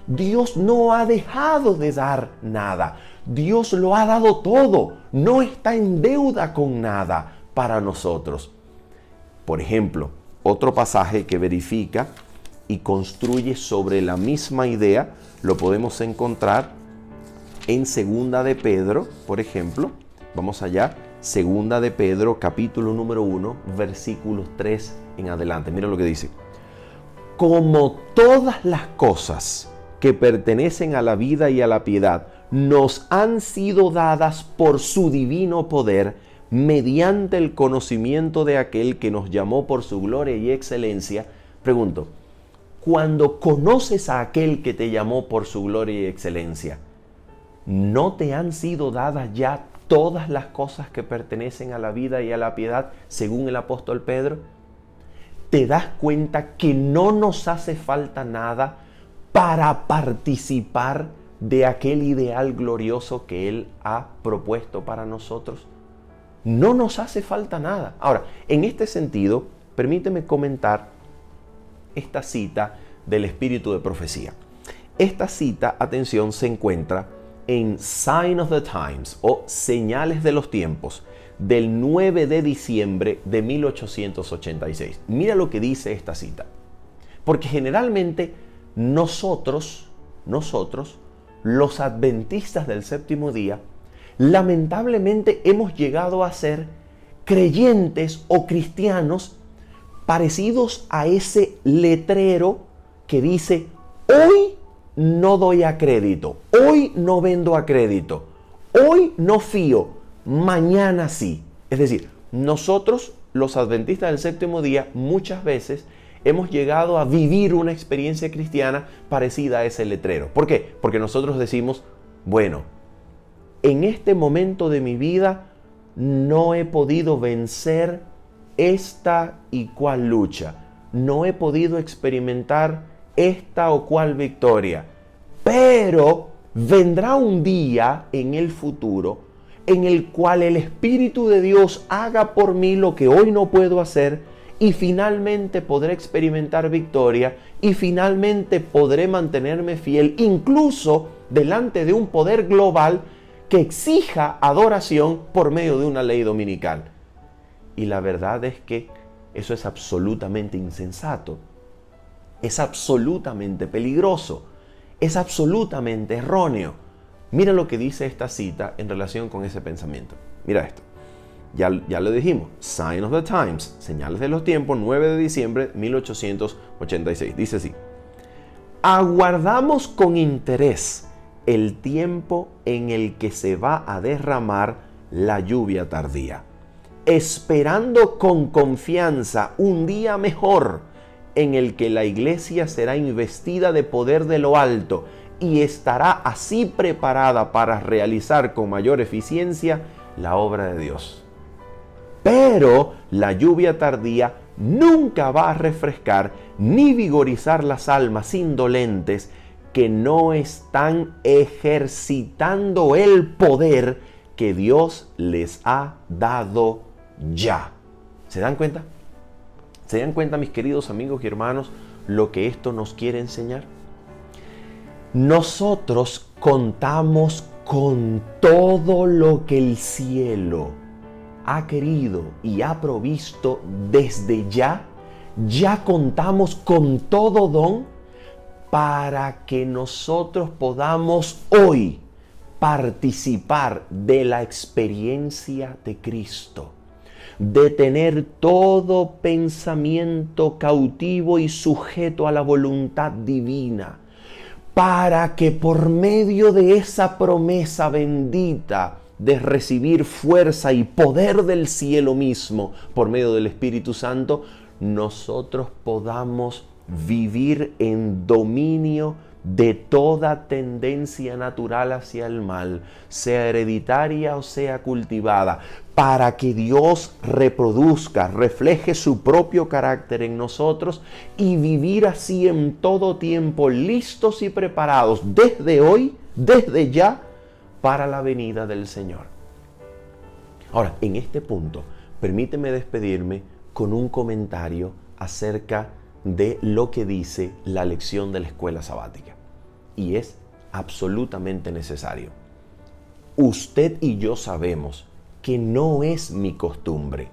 Dios no ha dejado de dar nada. Dios lo ha dado todo. No está en deuda con nada para nosotros. Por ejemplo, otro pasaje que verifica y construye sobre la misma idea lo podemos encontrar en Segunda de Pedro, por ejemplo. Vamos allá. Segunda de Pedro, capítulo número 1, versículos 3 en adelante. Mira lo que dice. Como todas las cosas que pertenecen a la vida y a la piedad nos han sido dadas por su divino poder, mediante el conocimiento de aquel que nos llamó por su gloria y excelencia. Pregunto, cuando conoces a aquel que te llamó por su gloria y excelencia, ¿no te han sido dadas ya todas las cosas que pertenecen a la vida y a la piedad, según el apóstol Pedro? ¿Te das cuenta que no nos hace falta nada para participar de aquel ideal glorioso que Él ha propuesto para nosotros? No nos hace falta nada. Ahora, en este sentido, permíteme comentar esta cita del espíritu de profecía. Esta cita, atención, se encuentra en Sign of the Times o Señales de los Tiempos del 9 de diciembre de 1886. Mira lo que dice esta cita. Porque generalmente nosotros, los adventistas del séptimo día, lamentablemente hemos llegado a ser creyentes o cristianos parecidos a ese letrero que dice: hoy no doy a crédito, hoy no vendo a crédito, hoy no fío, mañana sí. Es decir, nosotros, los adventistas del séptimo día, muchas veces hemos llegado a vivir una experiencia cristiana parecida a ese letrero. ¿Por qué? Porque nosotros decimos: bueno, en este momento de mi vida no he podido vencer esta y cual lucha, no he podido experimentar esta o cual victoria, pero vendrá un día en el futuro en el cual el Espíritu de Dios haga por mí lo que hoy no puedo hacer, y finalmente podré experimentar victoria, y finalmente podré mantenerme fiel, incluso delante de un poder global que exija adoración por medio de una ley dominical. Y la verdad es que eso es absolutamente insensato, es absolutamente peligroso, es absolutamente erróneo. Mira lo que dice esta cita en relación con ese pensamiento. Mira esto. Ya lo dijimos. Sign of the Times, Señales de los Tiempos, 9 de diciembre de 1886. Dice así: aguardamos con interés el tiempo en el que se va a derramar la lluvia tardía, esperando con confianza un día mejor en el que la iglesia será investida de poder de lo alto y estará así preparada para realizar con mayor eficiencia la obra de Dios. Pero la lluvia tardía nunca va a refrescar ni vigorizar las almas indolentes que no están ejercitando el poder que Dios les ha dado ya. ¿Se dan cuenta? ¿Se dan cuenta, mis queridos amigos y hermanos, lo que esto nos quiere enseñar? Nosotros contamos con todo lo que el cielo ha querido y ha provisto desde ya. Ya contamos con todo don para que nosotros podamos hoy participar de la experiencia de Cristo, de tener todo pensamiento cautivo y sujeto a la voluntad divina, para que por medio de esa promesa bendita de recibir fuerza y poder del cielo mismo por medio del Espíritu Santo, nosotros podamos vivir en dominio de toda tendencia natural hacia el mal, sea hereditaria o sea cultivada, para que Dios reproduzca, refleje su propio carácter en nosotros y vivir así en todo tiempo listos y preparados desde hoy, desde ya, para la venida del Señor. Ahora, en este punto, permíteme despedirme con un comentario acerca de lo que dice la lección de la escuela sabática. Y es absolutamente necesario. Usted y yo sabemos que no es mi costumbre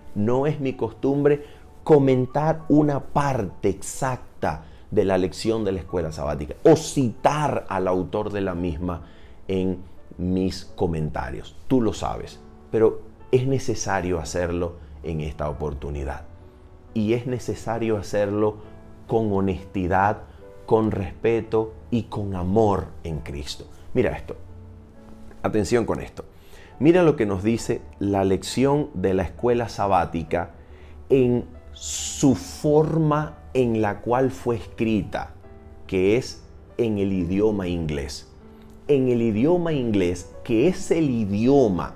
comentar una parte exacta de la lección de la escuela sabática o citar al autor de la misma en mis comentarios. Tú lo sabes, pero es necesario hacerlo en esta oportunidad. Y es necesario hacerlo con honestidad, con respeto y con amor en Cristo. Mira esto. Atención con esto. Mira lo que nos dice la lección de la escuela sabática en su forma en la cual fue escrita. que es en el idioma inglés. En el idioma inglés, que es el idioma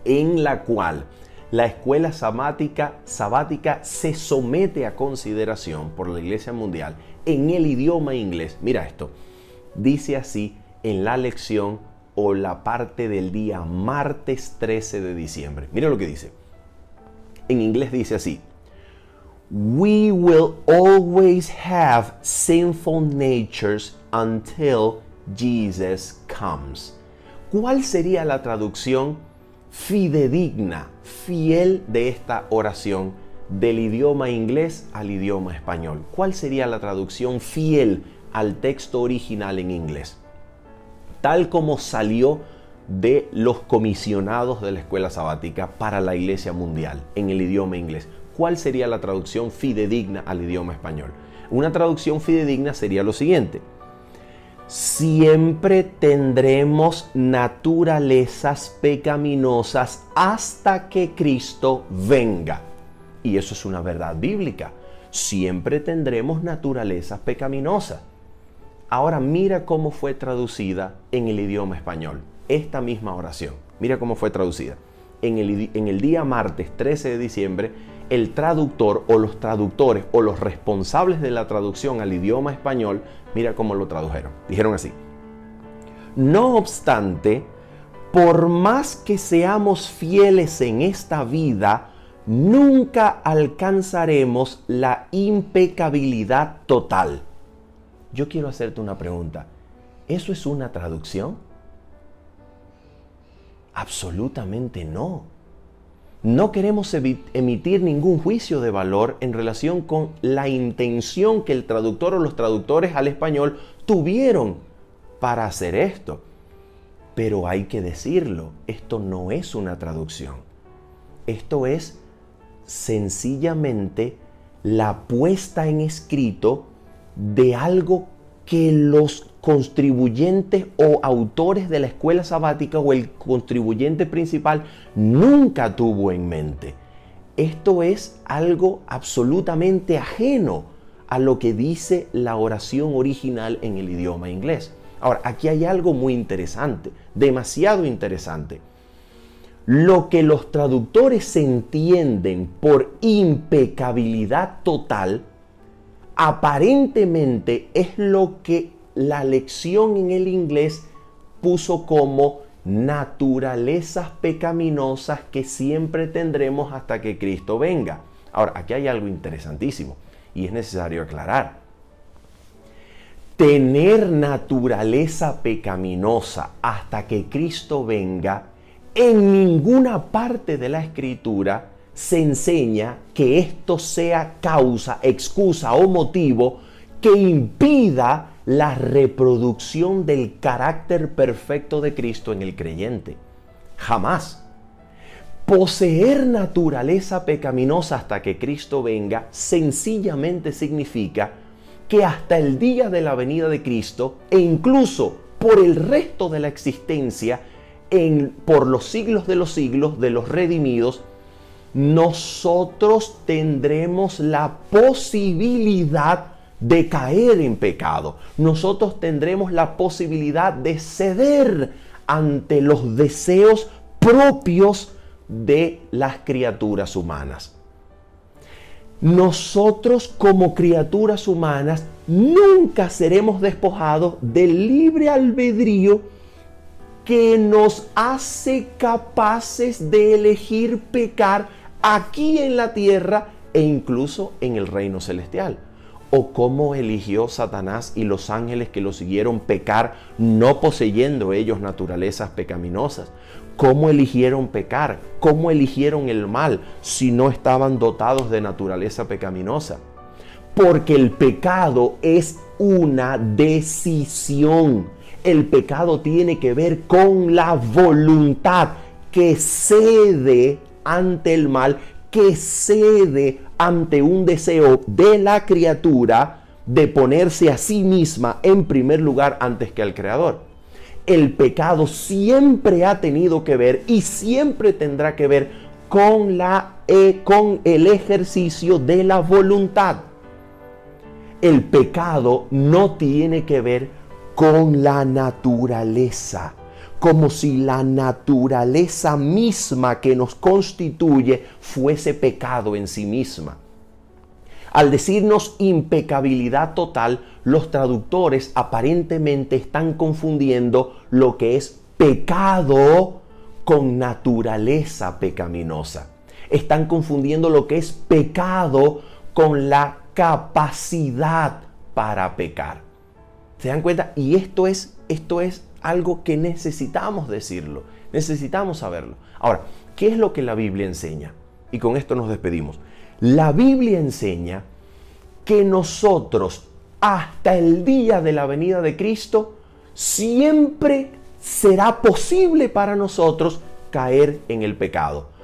en la cual la escuela sabática se somete a consideración por la Iglesia Mundial, en el idioma inglés. Mira esto, dice así en la lección o la parte del día martes 13 de diciembre. Mira lo que dice. En inglés dice así: We will always have sinful natures until Jesus comes. ¿Cuál sería la traducción fidedigna, fiel de esta oración del idioma inglés al idioma español? ¿Cuál sería la traducción fiel al texto original en inglés? Tal como salió de los comisionados de la escuela sabática para la Iglesia Mundial en el idioma inglés. ¿Cuál sería la traducción fidedigna al idioma español? Una traducción fidedigna sería lo siguiente: siempre tendremos naturalezas pecaminosas hasta que Cristo venga. Y eso es una verdad bíblica. Siempre tendremos naturalezas pecaminosas. Ahora mira cómo fue traducida en el idioma español esta misma oración. Mira cómo fue traducida. En el día martes 13 de diciembre, el traductor o los traductores o los responsables de la traducción al idioma español, mira cómo lo tradujeron. Dijeron así: no obstante, por más que seamos fieles en esta vida, nunca alcanzaremos la impecabilidad total. Yo quiero hacerte una pregunta. ¿Eso es una traducción? Absolutamente no. No queremos emitir ningún juicio de valor en relación con la intención que el traductor o los traductores al español tuvieron para hacer esto. Pero hay que decirlo, esto no es una traducción. Esto es sencillamente la puesta en escrito de algo que los contribuyentes o autores de la escuela sabática o el contribuyente principal nunca tuvo en mente. Esto es algo absolutamente ajeno a lo que dice la oración original en el idioma inglés. Ahora, aquí hay algo muy interesante, demasiado interesante. Lo que los traductores entienden por impecabilidad total, aparentemente es lo que la lección en el inglés puso como naturalezas pecaminosas que siempre tendremos hasta que Cristo venga. Ahora, aquí hay algo interesantísimo y es necesario aclarar. Tener naturaleza pecaminosa hasta que Cristo venga, en ninguna parte de la Escritura se enseña que esto sea causa, excusa o motivo que impida la reproducción del carácter perfecto de Cristo en el creyente. Jamás. Poseer naturaleza pecaminosa hasta que Cristo venga sencillamente significa que hasta el día de la venida de Cristo e incluso por el resto de la existencia, por los siglos de los redimidos, nosotros tendremos la posibilidad de caer en pecado. Nosotros tendremos la posibilidad de ceder ante los deseos propios de las criaturas humanas. Nosotros como criaturas humanas nunca seremos despojados del libre albedrío que nos hace capaces de elegir pecar aquí en la tierra e incluso en el reino celestial. O cómo eligió Satanás y los ángeles que lo siguieron pecar, no poseyendo ellos naturalezas pecaminosas. ¿Cómo eligieron pecar? ¿Cómo eligieron el mal si no estaban dotados de naturaleza pecaminosa? Porque el pecado es una decisión. El pecado tiene que ver con la voluntad que cede ante el mal, que cede ante un deseo de la criatura de ponerse a sí misma en primer lugar antes que al Creador. El pecado siempre ha tenido que ver y siempre tendrá que ver con el ejercicio de la voluntad. El pecado no tiene que ver con la naturaleza, como si la naturaleza misma que nos constituye fuese pecado en sí misma. Al decirnos impecabilidad total, los traductores aparentemente están confundiendo lo que es pecado con naturaleza pecaminosa. Están confundiendo lo que es pecado con la capacidad para pecar. ¿Se dan cuenta? Y esto es algo que necesitamos decirlo, necesitamos saberlo. Ahora, ¿qué es lo que la Biblia enseña? Y con esto nos despedimos. La Biblia enseña que nosotros, hasta el día de la venida de Cristo, siempre será posible para nosotros caer en el pecado,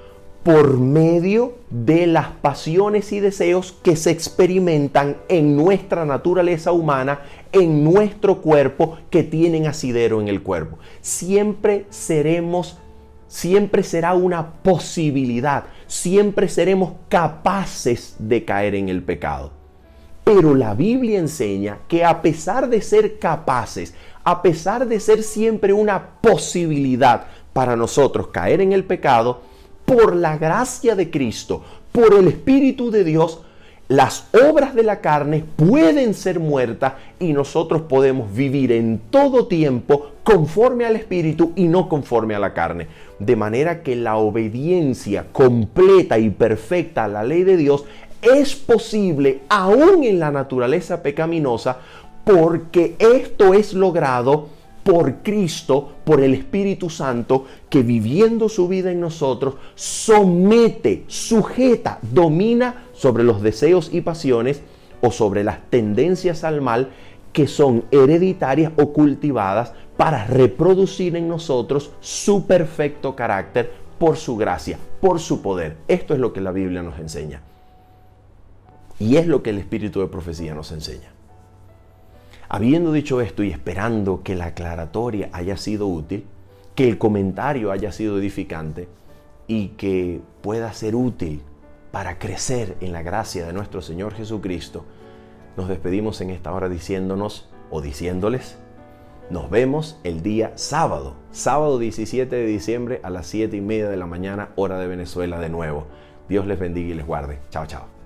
por medio de las pasiones y deseos que se experimentan en nuestra naturaleza humana, en nuestro cuerpo, que tienen asidero en el cuerpo. Siempre será una posibilidad, siempre seremos capaces de caer en el pecado. Pero la Biblia enseña que a pesar de ser capaces, a pesar de ser siempre una posibilidad para nosotros caer en el pecado, por la gracia de Cristo, por el Espíritu de Dios, las obras de la carne pueden ser muertas y nosotros podemos vivir en todo tiempo conforme al Espíritu y no conforme a la carne. De manera que la obediencia completa y perfecta a la ley de Dios es posible aún en la naturaleza pecaminosa, porque esto es logrado por Cristo, por el Espíritu Santo, que viviendo su vida en nosotros, somete, sujeta, domina sobre los deseos y pasiones o sobre las tendencias al mal que son hereditarias o cultivadas para reproducir en nosotros su perfecto carácter por su gracia, por su poder. Esto es lo que la Biblia nos enseña. Y es lo que el Espíritu de Profecía nos enseña. Habiendo dicho esto y esperando que la aclaratoria haya sido útil, que el comentario haya sido edificante y que pueda ser útil para crecer en la gracia de nuestro Señor Jesucristo, nos despedimos en esta hora diciéndonos o diciéndoles, nos vemos el día sábado 17 de diciembre a las 7:30 de la mañana, hora de Venezuela de nuevo. Dios les bendiga y les guarde. Chao, chao.